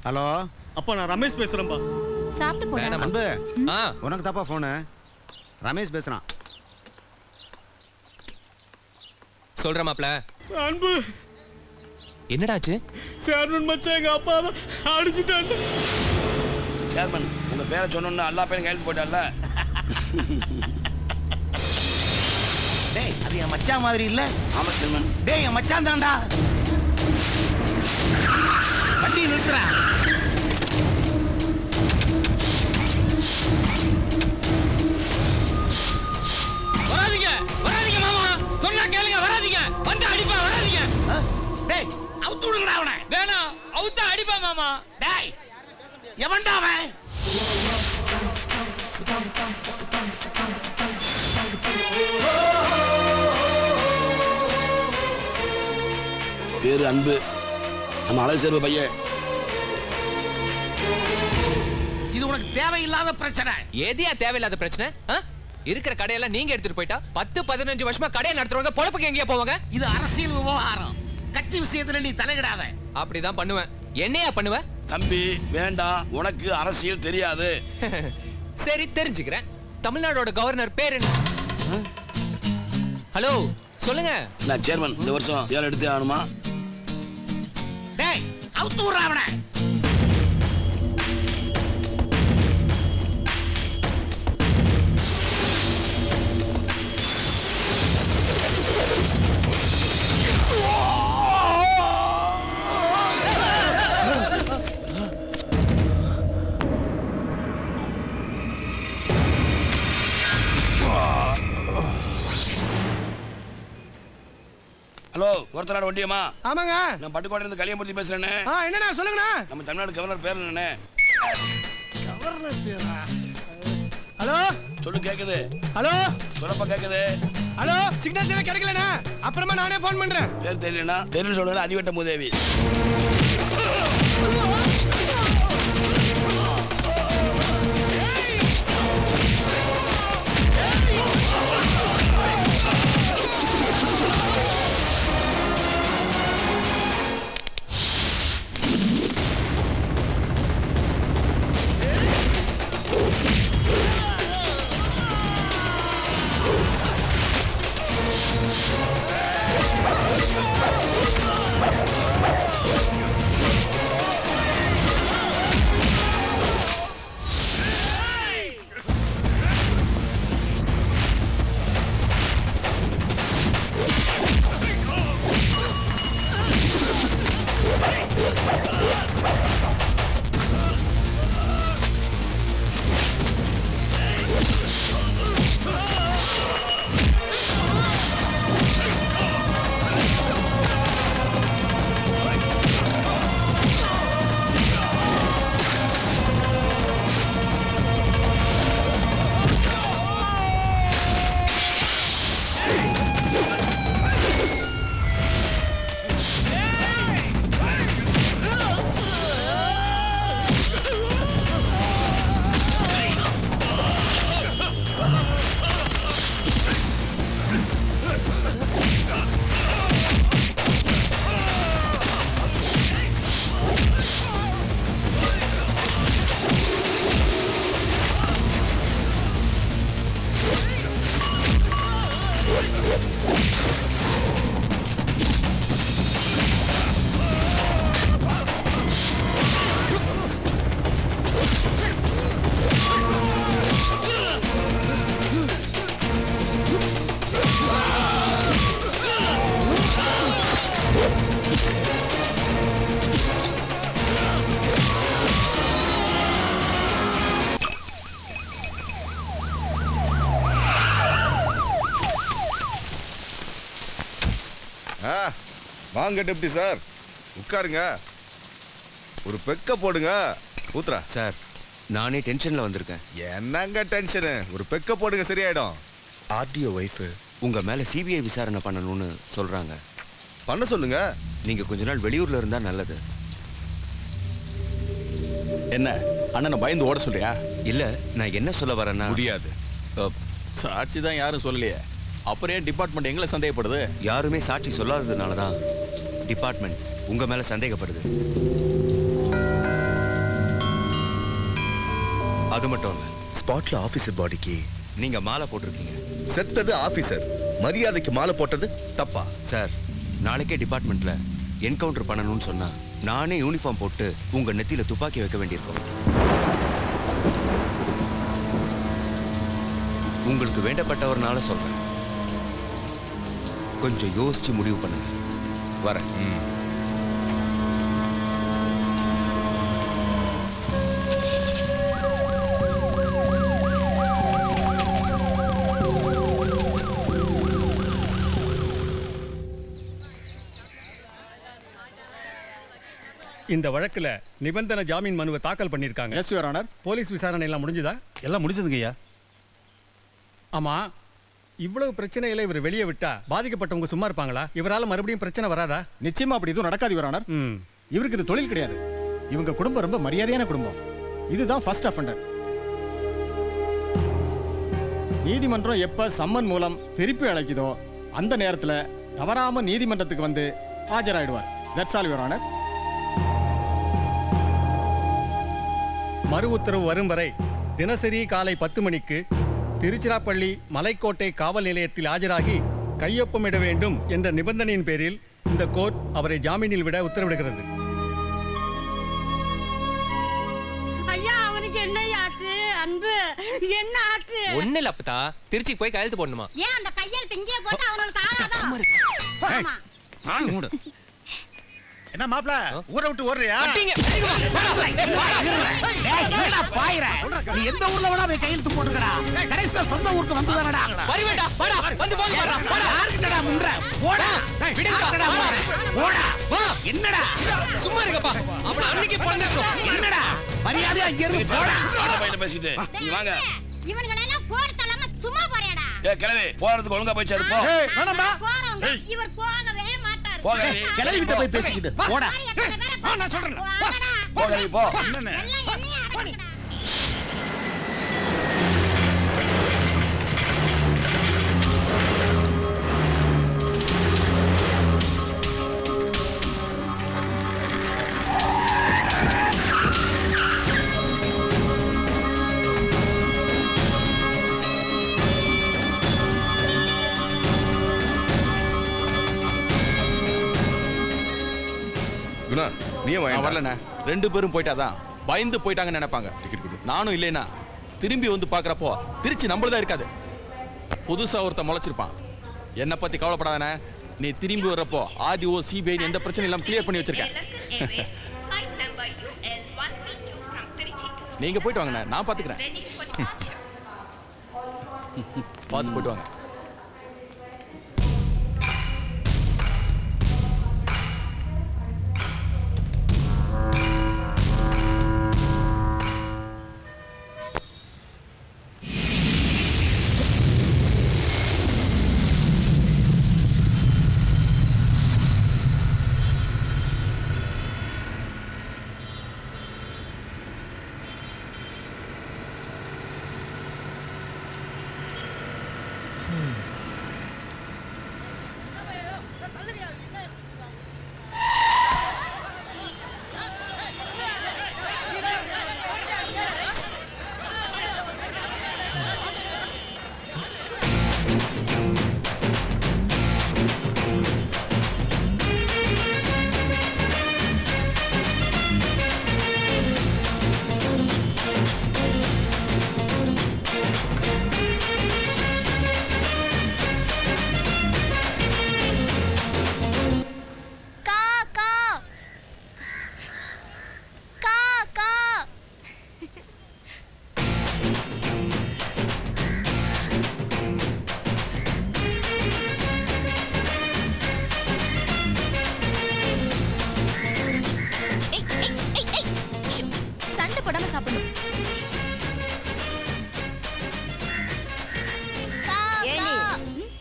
Hello அப்பா நான் ரமேஷ் பேசுறேன்பா. சாப்பிட்டு போடா. அன்பு உனக்கு தாப்பா போனு. ரமேஷ் பேசுறான். சொல்ற மாப்ள. அன்பு என்னடாச்சு? சேர்மன் மச்சான் எங்க அப்பாவை அடிச்சிட்டான். சேர்மன் உங்க பேரை சொன்னோன்னு எல்லா பேரும் கையில் போட்டால. டேய் அது என் மச்சான் மாதிரி இல்ல? ஆமா சேர்மன். டேய் என் மச்சான் தான்டா. வண்டி நிறுத்துறா. வராதீங்க வராதீங்க மாமா. சொன்னா கேளுங்க வராதீங்க. வந்து அடிப்பா வராதீங்க. டேய் அவுத்து விடுங்கடா அவனை. வேணாம் அவுத்தா அடிப்பா மாமா. டேய் எவன்டா அவன்? பேரு அன்பு. நம்ம அழகு சேர்வு பையன். இது உனக்கு தேவையில்லாத பிரச்சனை. எதையா தேவையில்லாத பிரச்சனை? இருக்கிற கடையெல்லாம் நீங்க எடுத்துட்டு போயிட்டா 10-15 வருஷமா கடையை நடத்துறவங்க பொழப்புக்கு எங்கேயா போவாங்க? இது அரசியல் விவகாரம். கட்சி விஷயத்துல நீ தலையிடாத. அப்படிதான் பண்ணுவேன். என்னையா பண்ணுவ? தம்பி வேண்டாம், உனக்கு அரசியல் தெரியாது. சரி தெரிஞ்சுக்கிறேன். தமிழ்நாடோட கவர்னர் பேர் என்ன? ஹலோ சொல்லுங்க. நான் சேர்மன் இந்த வருஷம் ஏன் எடுத்தே ஆகணுமா? டேய் அவுத்து விடுறா அவனை. ஹலோ ஒருத்தநாடு வண்டியம்மா? ஆமாங்க. நான் பட்டுக்கோட்டை இருந்து கலியமூர்த்தி பேசுறேனே. என்னண்ணா சொல்லுங்கண்ணா. நம்ம தமிழ்நாடு கவர்னர் பேர் என்னண்ணே? கவர்னர் பேரா? ஹலோ சொல்லு கேக்குது. ஹலோ சொல்லப்பா கேக்குது. ஹலோ சிக்னல் கிடைக்கலண்ணா. அப்புறமா நானே போன் பண்றேன். பேர் தெரியலனா தெரியல சொல்லுங்க. அதிவட்ட மூதேவி. வாங்க டெப்டி சார், உட்காருங்க. ஒரு பெக்க போடுங்க. ஊத்துறா சார், நானே டென்ஷன்ல வந்திருக்கேன். என்னங்க டென்ஷனு? ஒரு பெக்க போடுங்க, சரியாயிடும். ஆர்டிஓ வைஃப் உங்க மேல சிபிஐ விசாரணை பண்ணணும்னு சொல்றாங்க. பண்ண சொல்லுங்க. நீங்க கொஞ்ச நாள் வெளியூர்ல இருந்தா நல்லது. என்ன அண்ணனை பயந்து ஓட சொல்றியா? இல்ல, நான் என்ன சொல்ல வரேன்னா முடியாது. சாட்சி தான் யாரும் சொல்லலையே, அப்புறம் ஏன் டிபார்ட்மெண்ட் எங்களை சந்தேகப்படுது? யாருமே சாட்சி சொல்லாததுனால தான் டிபார்ட்மெண்ட் உங்க மேல சந்தேகப்படுது. அது மட்டும் இல்ல, ஸ்பாட்ல ஆபீசர் பாடிக்கு நீங்க மாலை போட்டிருக்கீங்க. செத்தது ஆபீசர், மரியாதைக்கு மாலை போட்டது தப்பா? சார், நாளைக்கே டிபார்ட்மெண்ட்ல என்கவுண்டர் பண்ணணும்னு சொன்னா நானே யூனிஃபார்ம் போட்டு உங்க நெத்தியில துப்பாக்கி வைக்க வேண்டியிருக்கும். உங்களுக்கு வேண்டப்பட்டவர்னால சொல்றேன், கொஞ்சம் யோசிச்சு முடிவு பண்ணுங்க. வரேன். இந்த வழக்குல நிபந்தனை ஜாமீன் மனுவை தாக்கல் பண்ணிருக்காங்க. Yes your honour. போலீஸ் விசாரணை எல்லாம் முடிஞ்சதா? எல்லாம் முடிஞ்சதுங்க ஐயா. ஆமா, இவ்வளவு பிரச்சனைகளை இவர் வெளியே விட்டா பாதிக்கப்பட்டவங்க சும்மா இருப்பாங்களா? இவரால மறுபடியும் பிரச்சனை வராதா? நிச்சயமா அப்படி எதுவும் நடக்காது யுவர் ஆனர். இவருக்கு இது தொழில் கிடையாது. இவங்க குடும்பம் ரொம்ப மரியாதையான குடும்பம். இதுதான் ஃபர்ஸ்ட் அஃபெண்டர். நீதிமன்றம் எப்ப சம்மன் மூலம் திருப்பி அழைக்குதோ அந்த நேரத்துல தவறாம நீதிமன்றத்துக்கு வந்து ஆஜராயிடுவார். That's all your honour. மறு உத்தரவு வரும் வரை தினசரி காலை 10 மணிக்கு திருச்சிராப்பள்ளி மலைக்கோட்டை காவல் நிலையத்தில் ஆஜராகி கையொப்பமிட வேண்டும் என்ற நிபந்தனையின் பேரில் இந்த கோர்ட் அவரை ஜாமீனில் விட உத்தரவிடுகிறது. ஐயா, அவனுக்கு என்ன ஆச்சு? அன்பு என்ன ஆச்சு? ஒண்ணு இல்ல அப்பதா, திருச்சிக்கு போய் கையெழுத்து போடணுமா? ஏன் அந்த கையெழுத்து இங்கே போட்டு அவனுக்கு ஆகாதா? ஆமா. மூடு. என்ன மாப்ள, ஊரை விட்டு ஓடுறியா? நீ எந்த ஊர்ல வேணா போய் கையெழுத்து போட்டுக்கடா. கடைசில சொந்த ஊருக்கு வந்து வரடா. வருவேடா, வாடா, வந்து போங்க வரடா. வாடா, யாருக்குடா முன்ற? போடா. விடுங்கடா. போடா. வா. என்னடா? சும்மா இருங்கப்பா. அவன அன்னைக்கு பொண்ணேறோம். என்னடா? மரியாதையா இங்க இருந்து போடா. பையன் பேசிட்டு நீ வாங்க. இவனுங்களை எல்லாம் போர் தள்ளாம சும்மா போறியாடா? ஏய் கிளவி, போறதுக்கு ஒழுங்கா போய் சேரு போ. ஏய், வேணாம்டா. போறவங்க இவர் போகவே மாட்டார். போங்க. கிளவி கிட்ட போய் பேசிக்கிட்டு போடா. நான் சொல்றேன். போ கிளவி போ. எல்லாம் என்னைய அடக்குடா. குணா, நீயே வாங்க. வரலண்ணே, 2 பேரும் போயிட்டாதான் பயந்து போயிட்டாங்கன்னு நினைப்பாங்க. டிக்கெட் கொடு. நானும் இல்லைன்னா திரும்பி வந்து பாக்குறப்போ திருச்சி நம்மளதான் இருக்காது. புதுசா ஒருத்த முளைச்சிருப்பான். என்ன பத்தி கவலைப்படாதானே. நீ திரும்பி வர்றப்போ ஆர்டிஓ சிபிஐ எந்த பிரச்சனையும் இல்லாம கிளியர் பண்ணி வச்சிருக்கேன். நீங்க போயிட்டு வாங்கண்ணே, நான் பாத்துக்கிறேன். பார்த்து போயிட்டு வாங்க.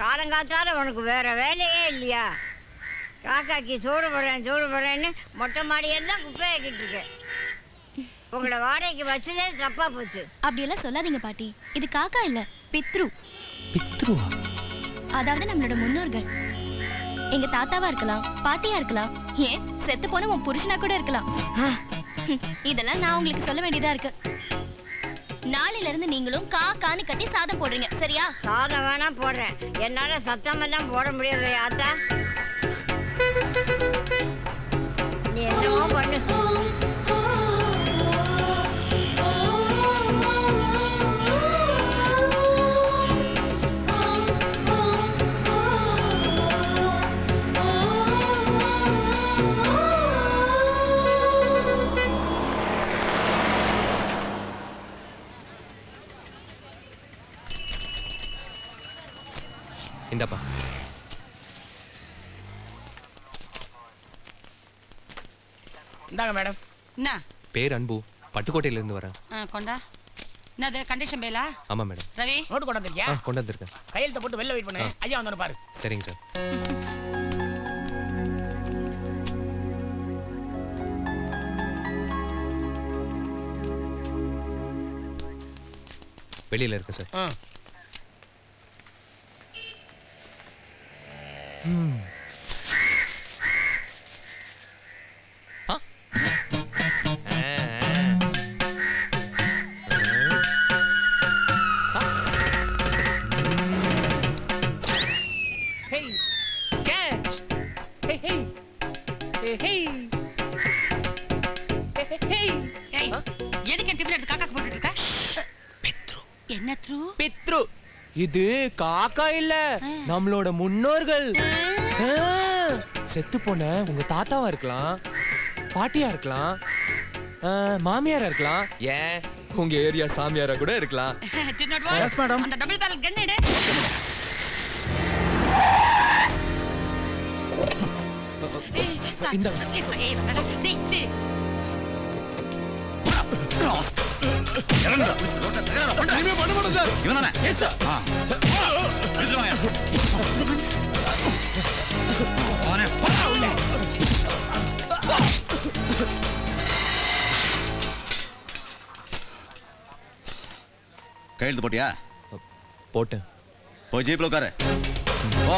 காலங்காத்தால உனக்கு வேற வேலையே இல்லையா? காக்காக்கு சோறு போடுறேன்னு மொட்டை மாடியெல்லாம் குப்பையாக்கிட்டு இருக்கேன். உங்களை வாடகைக்கு வச்சதே தப்பா போச்சு. அப்படியெல்லாம் சொல்லாதீங்க பாட்டி. இது காக்கா இல்ல, பித்ரு. பித்ருவா? அதாவது நம்மளோட முன்னோர்கள். எங்க தாத்தாவா இருக்கலாம், பாட்டியா இருக்கலாம், ஏன் செத்து போன உன் புருஷனா கூட இருக்கலாம். இதெல்லாம் நான் உங்களுக்கு சொல்ல வேண்டியதா இருக்கு. நாளையில இருந்து நீங்களும் கான்னு கத்தி சாதம் போடுறீங்க சரியா? சாதம் வேணா போடுறேன், என்னால சத்தமெல்லாம் போட முடியாது ஆத்தா. நீ என்னவோ பண்ணு. இந்தப்பா. இந்தாங்க மேடம். என்ன பேர் அன்பு, பட்டுக்கோட்டையில இருந்து வரேன். கொண்டா. என்னது கண்டிஷன் பேலா? ஆமா மேடம். ரவி நோட் கொண்டு வந்திருக்கியா? கொண்டு வந்திருக்கேன். கையெழுத்து போட்டு வெளில வெயிட் பண்ணு. ஐயா வந்தோன்னு பாரு. சரிங்க சார். வெளியில இருக்கு சார். இது காக்கா இல்ல, நம்மளோட முன்னோர்கள். செத்து போன உங்க தாத்தாவா இருக்கலாம், பாட்டியா இருக்கலாம், மாமியாரா இருக்கலாம், ஏன் உங்க ஏரியா சாமியாரா கூட இருக்கலாம். அந்த டபுள் பேரல் கன் எடு. இந்த கையெழுத்து போட்டியா? போட்டேன். போய் ஜீப்ல உட்காரு. ஓ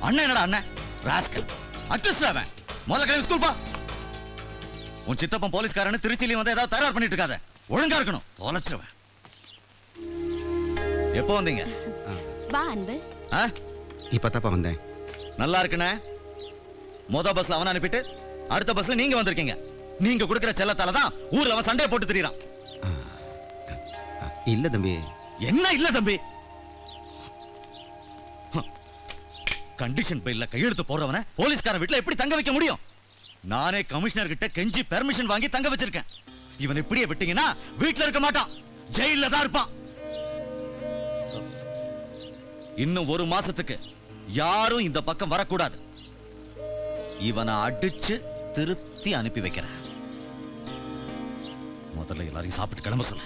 அண்ணன் என்னடா அண்ணன்? ராஸ்கல் அக்யூஸ்ட் அவன். முதல்ல கிளம்பி ஸ்கூல் போ. உன் சித்தப்பன் போலீஸ்காரன்னு திருச்சியில வந்து ஏதாவது தகராறு பண்ணிட்டு இருக்காத. ஒழுங்கா இருக்கணும். தொலைச்சிருவேன். எப்போ வந்தீங்க? வா அன்பு. இப்பதாப்பா வந்தேன். நல்லா இருக்குண்ணே. மொத பஸ்ல அவன் அனுப்பிட்டு அடுத்த பஸ்ல நீங்க வந்திருக்கீங்க. நீங்க கொடுக்கிற செல்லத்தால தான் ஊர்ல அவன் சண்டையை போட்டு திரியறான். இல்ல தம்பி. என்ன இல்ல தம்பி? கண்டிஷன் பெயில்ல கையெழுத்து போடுறவன போலீஸ்காரன் வீட்ல எப்படி தங்க வைக்க முடியும்? நானே கமிஷனர் கிட்ட கெஞ்சி பெர்மிஷன் வாங்கி தங்க வச்சிருக்கேன். இவன் இப்படியே விட்டீங்கன்னா வீட்ல இருக்க மாட்டான், ஜெயில்ல தான் இருப்பான். இன்னும் ஒரு மாசத்துக்கு யாரும் இந்த பக்கம் வரக்கூடாது. இவனை அடிச்சு திருத்தி அனுப்பி வைக்கிறேன். முதல்ல எல்லாரையும் சாப்பிட்டு கிளம்ப சொல்ல.